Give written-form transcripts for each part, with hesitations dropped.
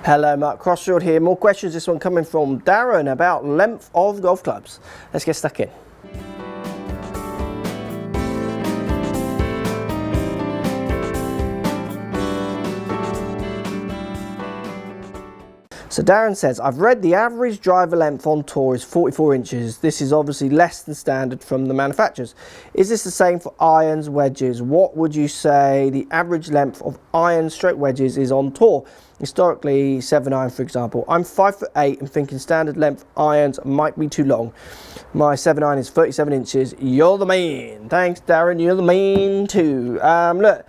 Hello, Mark Crossfield here. More questions, this one coming from Darren about length of golf clubs. Let's get stuck in. So Darren says, I've read the average driver length on tour is 44 inches. This is obviously less than standard from the manufacturers. Is this the same for irons, wedges? What would you say the average length of irons stroke wedges is on tour? Historically, 7-iron for example. I'm 5'8" and thinking standard length irons might be too long. My 7-iron is 37 inches. You're the man. Thanks, Darren. You're the man too. Look,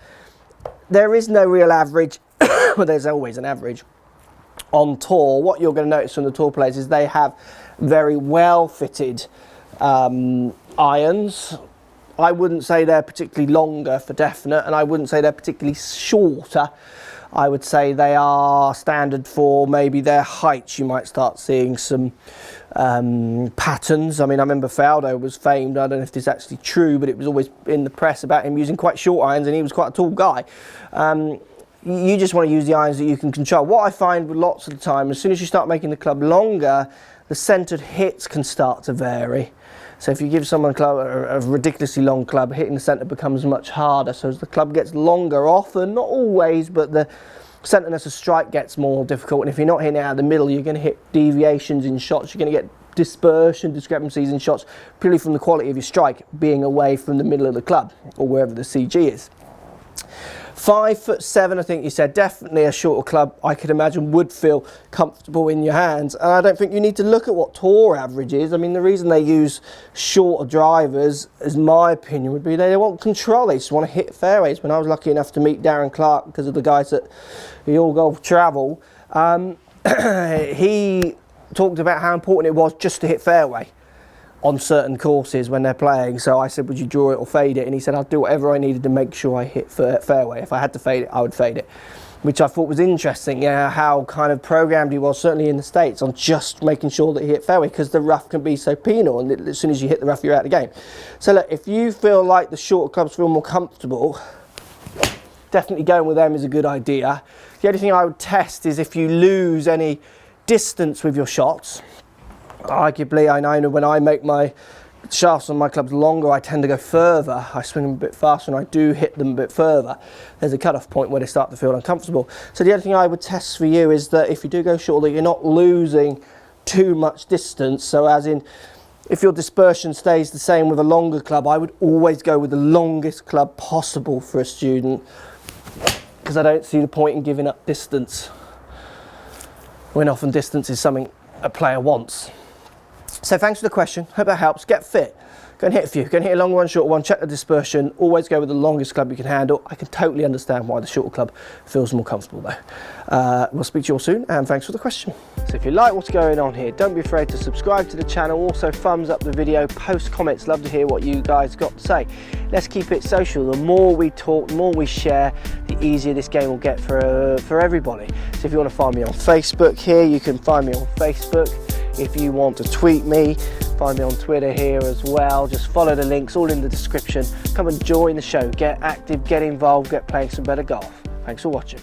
there is no real average, but there's always an average. On tour, what you're going to notice from the tour players is they have very well fitted irons. I wouldn't say they're particularly longer for definite, and I wouldn't say they're particularly shorter. I would say they are standard for maybe their heights. You might start seeing some patterns. I mean, I remember Faldo was famed, I don't know if this is actually true, but it was always in the press about him using quite short irons, and he was quite a tall guy. You just want to use the irons that you can control. What I find with lots of the time, as soon as you start making the club longer, the centered hits can start to vary. So if you give someone a ridiculously long club, hitting the center becomes much harder. So as the club gets longer, often, not always, but the centerness of strike gets more difficult. And if you're not hitting it out of the middle, you're going to hit deviations in shots. You're going to get dispersion, discrepancies in shots, purely from the quality of your strike being away from the middle of the club or wherever the CG is. 5'7", I think you said, definitely a shorter club I could imagine would feel comfortable in your hands. And I don't think you need to look at what tour average is. I mean, the reason they use shorter drivers, as my opinion would be, they want control. They just want to hit fairways. When I was lucky enough to meet Darren Clark because of the guys at the All Golf Travel, he talked about how important it was just to hit fairway on certain courses when they're playing. So I said, would you draw it or fade it? And he said, I'll do whatever I needed to make sure I hit fairway. If I had to fade it, I would fade it, which I thought was interesting. Yeah, how kind of programmed he was, certainly in the States, on just making sure that he hit fairway, because the rough can be so penal, and as soon as you hit the rough, you're out of the game. So look, if you feel like the shorter clubs feel more comfortable, definitely going with them is a good idea. The only thing I would test is if you lose any distance with your shots. Arguably, I know when I make my shafts on my clubs longer, I tend to go further. I swing them a bit faster and I do hit them a bit further. There's a cut-off point where they start to feel uncomfortable. So the other thing I would test for you is that if you do go short, that you're not losing too much distance. So as in, if your dispersion stays the same with a longer club, I would always go with the longest club possible for a student, because I don't see the point in giving up distance when often distance is something a player wants. So thanks for the question, hope that helps. Get fit, go and hit a few, go and hit a long one, short one, check the dispersion, always go with the longest club you can handle. I can totally understand why the shorter club feels more comfortable though. We'll speak to you all soon, and thanks for the question. So if you like what's going on here, don't be afraid to subscribe to the channel, also thumbs up the video, post comments, love to hear what you guys got to say. Let's keep it social. The more we talk, the more we share, the easier this game will get for everybody. So if you want to find me on Facebook here, you can find me on Facebook. If you want to tweet me, find me on Twitter here as well. Just follow the links, all in the description. Come and join the show, get active, get involved, get playing some better golf. Thanks for watching.